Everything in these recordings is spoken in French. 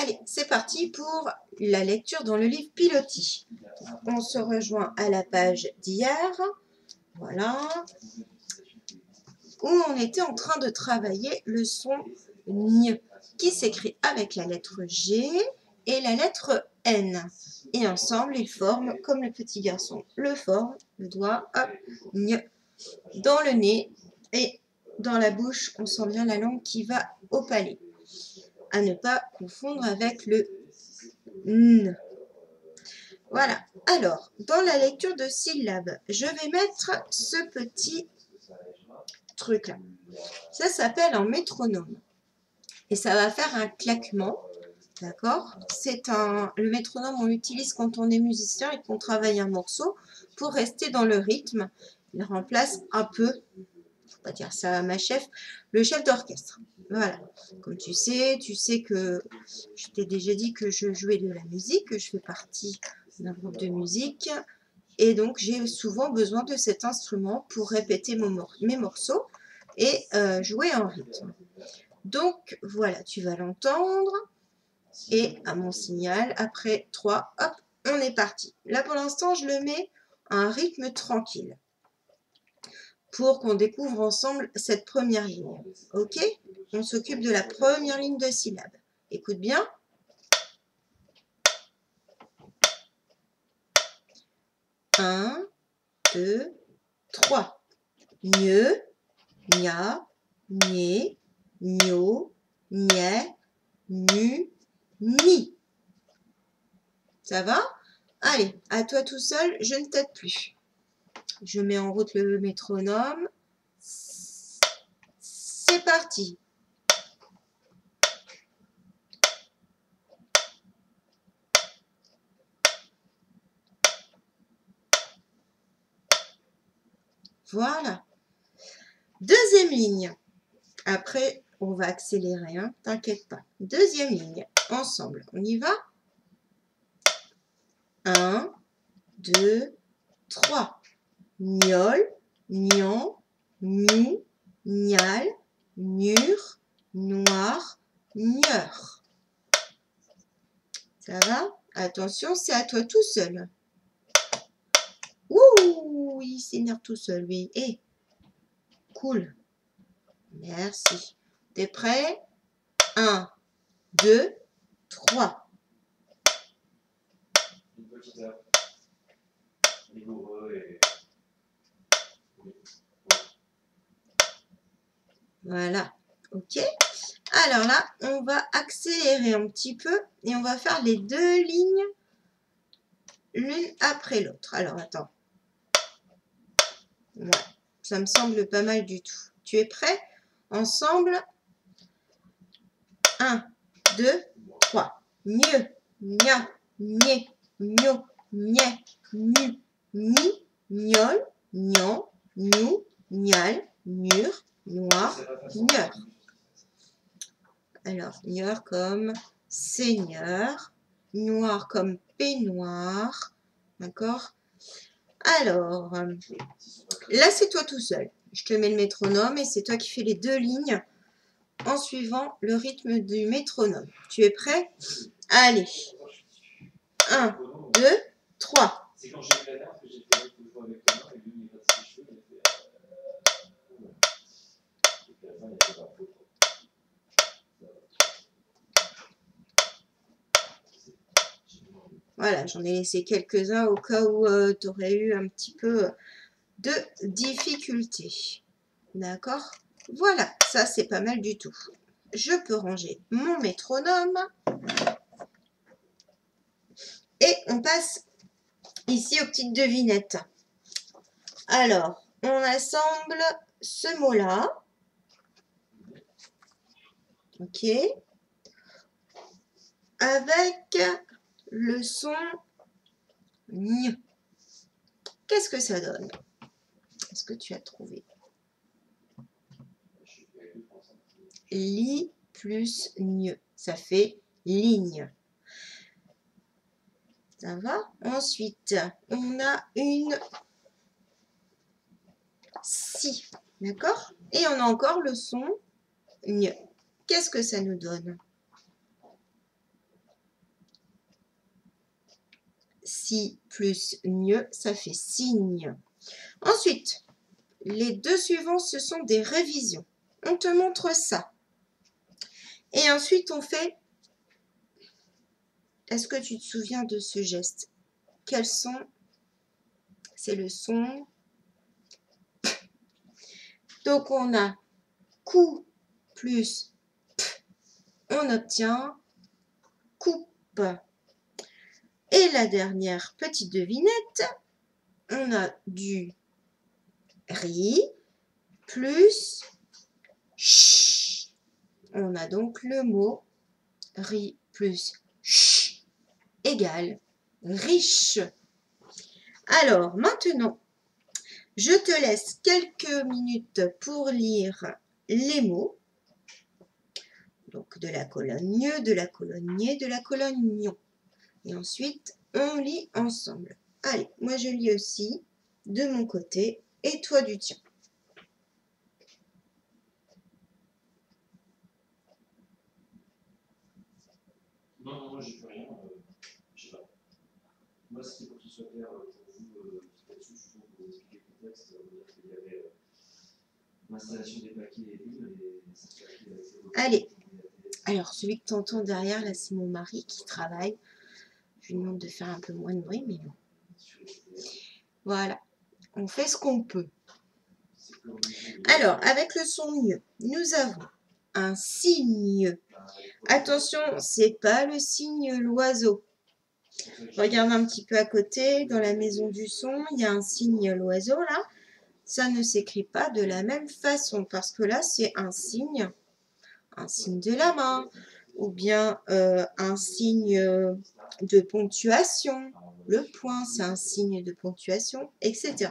Allez, c'est parti pour la lecture dans le livre Pilotis. On se rejoint à la page d'hier, voilà, où on était en train de travailler le son N, qui s'écrit avec la lettre G et la lettre N. Et ensemble, ils forment, comme le petit garçon le forme, le doigt, hop, N, dans le nez et dans la bouche, on sent bien la langue qui va au palais. À ne pas confondre avec le N. Voilà. Alors, dans la lecture de syllabes, je vais mettre ce petit truc-là. Ça s'appelle un métronome. Et ça va faire un claquement. D'accord? Le métronome, on l'utilise quand on est musicien et qu'on travaille un morceau pour rester dans le rythme. Il remplace un peu, faut pas dire ça à ma chef, le chef d'orchestre. Voilà. Comme tu sais que je t'ai déjà dit que je jouais de la musique, que je fais partie d'un groupe de musique. Et donc, j'ai souvent besoin de cet instrument pour répéter mes morceaux et jouer en rythme. Donc, voilà, tu vas l'entendre. Et à mon signal, après 3, hop, on est parti. Là, pour l'instant, je le mets à un rythme tranquille pour qu'on découvre ensemble cette première ligne. Ok? On s'occupe de la première ligne de syllabes. Écoute bien. Un, 2, 3. Gne, gna, gné, gno, gné, nu, ni. Ça va? Allez, à toi tout seul, je ne t'aide plus. Je mets en route le métronome. C'est parti. Voilà. Deuxième ligne. Après, on va accélérer, hein, t'inquiète pas. Deuxième ligne. Ensemble, on y va? 1, 2, 3. Gnol, gnan, gnou, gnal, gnur, noir, gneur. Ça va? Attention, c'est à toi tout seul. Ouh, il s'énerve tout seul, oui. Et cool. Merci. T'es prêt? 1, 2, 3. Voilà. Ok. Alors là, on va accélérer un petit peu et on va faire les deux lignes l'une après l'autre. Alors, attends. Ouais, ça me semble pas mal du tout. Tu es prêt? Ensemble. 1, 2, 3. Mieux, gna, gné, gno, gné, nu, ni, gnol, gnan, gnou, gnal, gnur, noir, gneur. Alors, gneur comme seigneur, noir comme peignoir, d'accord? Alors, là, c'est toi tout seul. Je te mets le métronome et c'est toi qui fais les deux lignes en suivant le rythme du métronome. Tu es prêt? Allez. 1, 2, 3. C'est quand j'ai fait la dernière que j'ai fait toujours avec Thomas et lui il est pas de ses cheveux, il a fait et puis à la fin il a fait pas faute. Voilà, j'en ai laissé quelques-uns au cas où tu aurais eu un petit peu de difficulté. D'accord? Voilà, ça c'est pas mal du tout. Je peux ranger mon métronome. Et on passe ici aux petites devinettes. Alors, on assemble ce mot-là. Ok. Avec le son N. Qu'est-ce que ça donne? Est-ce que tu as trouvé? Li plus N. Ça fait ligne. Ça va? Ensuite, on a une si. D'accord? Et on a encore le son N. Qu'est-ce que ça nous donne? Si plus gne, ça fait signe. Ensuite, les deux suivants, ce sont des révisions. On te montre ça. Et ensuite, on fait... Est-ce que tu te souviens de ce geste? Quel son? C'est le son. Donc, on a coup plus p. On obtient coupe. Et la dernière petite devinette, on a du riz plus ch. On a donc le mot riz plus ch égale riche. Alors, maintenant, je te laisse quelques minutes pour lire les mots. Donc, de la colonne gne, de la colonne nier, de la colonne gnon. Et ensuite, on lit ensemble. Allez, moi je lis aussi de mon côté et toi du tien. Non, moi j'ai plus rien. Je sais pas. Moi c'était pour que ce soit clair pour vous. Là-dessus, je trouve que vous expliquez le contexte. Dire qu'il y avait l'installation des paquets et bulles et ça se fait avec les. Allez. Alors, celui que tu entends derrière, là, c'est mon mari qui travaille. Je lui demande de faire un peu moins de bruit, mais bon. Voilà. On fait ce qu'on peut. Alors, avec le son mieux, nous avons un signe. Attention, c'est pas le signe l'oiseau. Regarde un petit peu à côté, dans la maison du son, il y a un signe l'oiseau là. Ça ne s'écrit pas de la même façon parce que là, c'est un signe de la main ou bien un signe de ponctuation. Le point, c'est un signe de ponctuation, etc.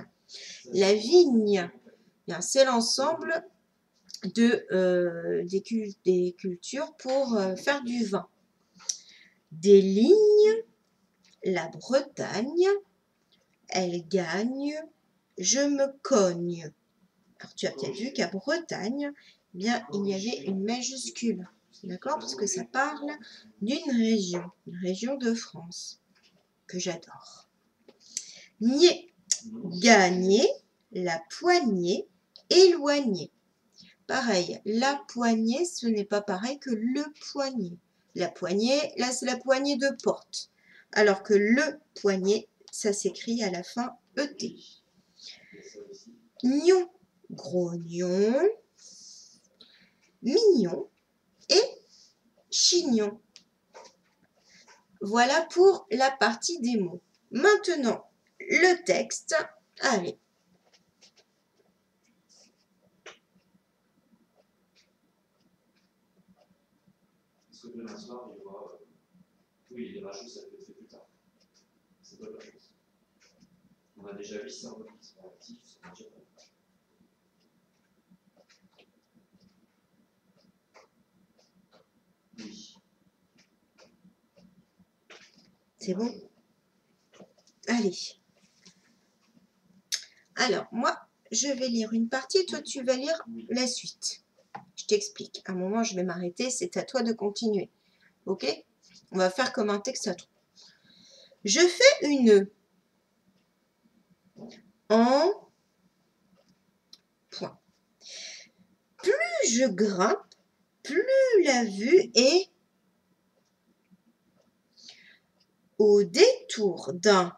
La vigne, c'est l'ensemble des cultures pour faire du vin. Des lignes, la Bretagne, elle gagne, je me cogne. Alors tu as peut-être vu qu'à Bretagne, eh bien, il y avait une majuscule, d'accord? Parce que ça parle d'une région, une région de France, que j'adore. Nier, gagner, la poignée, éloigner. Pareil, la poignée, ce n'est pas pareil que le poignet. La poignée, là, c'est la poignée de porte. Alors que le poignet, ça s'écrit à la fin ET. Gnon, grognon, mignon et chignon. Voilà pour la partie des mots. Maintenant, le texte. Allez. Est-ce que demain soir, il y aura. Oui, les rachats, ça peut être fait plus tard. C'est pas la chose. On a déjà vu ça en qui sont actifs, c'est déjà pas. Oui. C'est bon? Allez. Alors, moi, je vais lire une partie et toi, tu vas lire la suite. Je t'explique. À un moment, je vais m'arrêter. C'est à toi de continuer. Ok? On va faire comme un texte à toi. Je fais une en point. Plus je grimpe, plus la vue est au détour d'un.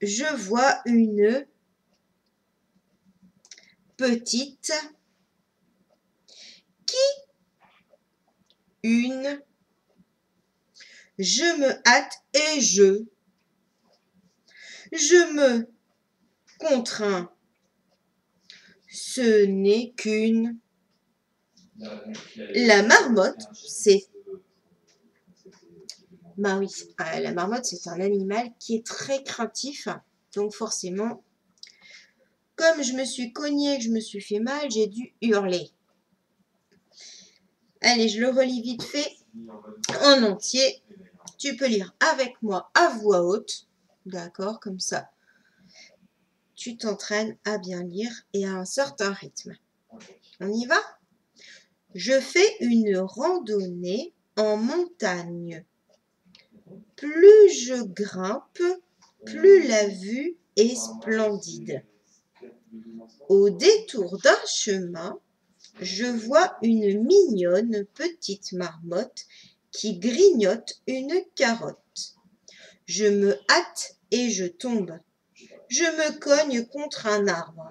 Je vois une petite une. Je me hâte et je me contrains. Ce n'est qu'une. La marmotte, c'est. Bah oui, la marmotte, c'est un animal qui est très craintif. Donc forcément, comme je me suis cognée, que je me suis fait mal, j'ai dû hurler. Allez, je le relis vite fait en entier. Tu peux lire avec moi à voix haute. D'accord, comme ça. Tu t'entraînes à bien lire et à un certain rythme. On y va? Je fais une randonnée en montagne. Plus je grimpe, plus la vue est splendide. Au détour d'un chemin, je vois une mignonne petite marmotte qui grignote une carotte. Je me hâte et je tombe. Je me cogne contre un arbre.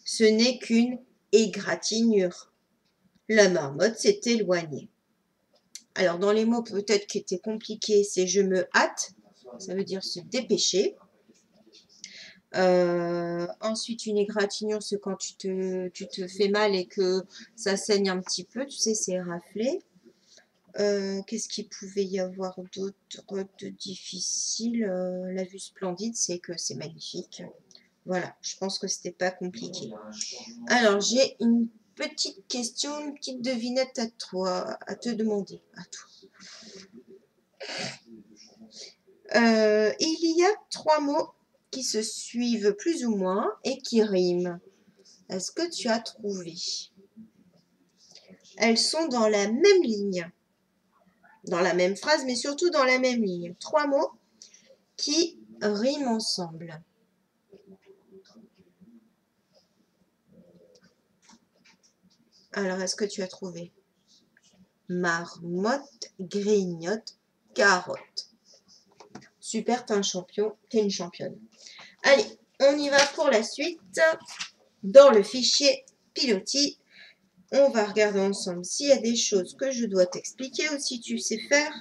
Ce n'est qu'une égratignure. La marmotte s'est éloignée. Alors, dans les mots peut-être qui étaient compliqués, c'est je me hâte, ça veut dire se dépêcher. Ensuite, une égratignure, c'est quand tu te fais mal et que ça saigne un petit peu, tu sais, c'est raflé. Qu'est-ce qu'il pouvait y avoir d'autre de difficile? La vue splendide, c'est que c'est magnifique. Voilà, je pense que c'était pas compliqué. Alors, j'ai une petite question, une petite devinette à toi, à te demander, à toi. Il y a 3 mots qui se suivent plus ou moins et qui riment. Est-ce que tu as trouvé? Elles sont dans la même ligne, dans la même phrase, mais surtout dans la même ligne. 3 mots qui riment ensemble. Alors, est-ce que tu as trouvé? Marmotte, grignote, carotte. Super, t'es un champion, t'es une championne. Allez, on y va pour la suite. Dans le fichier Piloti, on va regarder ensemble s'il y a des choses que je dois t'expliquer ou si tu sais faire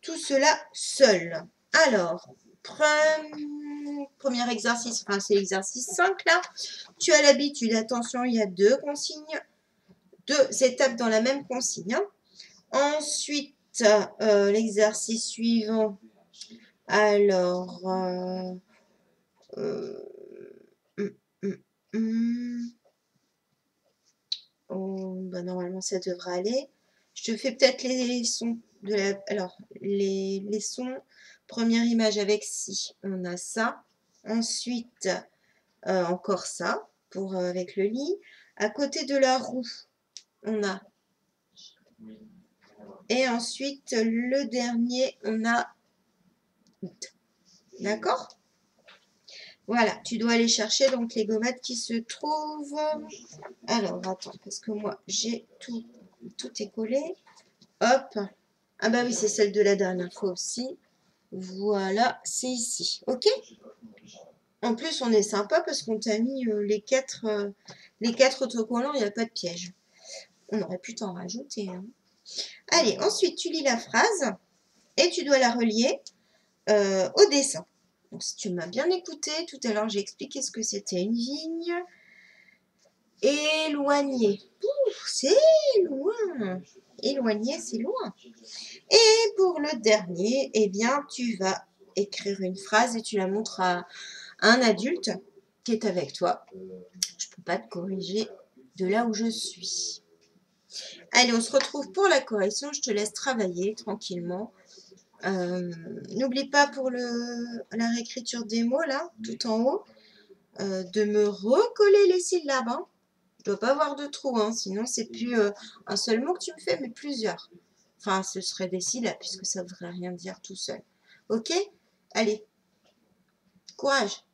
tout cela seul. Alors, premier exercice, enfin c'est l'exercice 5 là. Tu as l'habitude, attention, il y a 2 consignes, 2 étapes dans la même consigne. Ensuite, l'exercice suivant. Alors, oh, bah normalement ça devrait aller. Je te fais peut-être les sons de la. Alors, les sons. Première image avec si. On a ça. Ensuite, encore ça pour avec le lit. À côté de la roue, on a. Et ensuite, le dernier, on a. D'accord? Voilà, tu dois aller chercher donc les gommates qui se trouvent. Alors, attends, parce que moi, j'ai tout est collé. Hop. Ah bah oui, c'est celle de la dernière fois aussi. Voilà, c'est ici. Ok? En plus, on est sympa parce qu'on t'a mis les quatre autocollants, il n'y a pas de piège. On aurait pu t'en rajouter. Hein. Allez, ensuite, tu lis la phrase et tu dois la relier au dessin. Donc, si tu m'as bien écouté, tout à l'heure, j'ai expliqué ce que c'était une vigne. Éloigné. C'est loin. Éloigné, c'est loin. Et pour le dernier, eh bien, tu vas écrire une phrase et tu la montres à un adulte qui est avec toi. Je ne peux pas te corriger de là où je suis. Allez, on se retrouve pour la correction. Je te laisse travailler tranquillement. N'oublie pas pour la réécriture des mots, là, tout en haut, de me recoller les syllabes. Hein. Je ne dois pas avoir de trou, hein, sinon c'est plus un seul mot que tu me fais, mais plusieurs. Enfin, ce serait des syllabes, puisque ça ne voudrait rien dire tout seul. Ok? Allez, courage!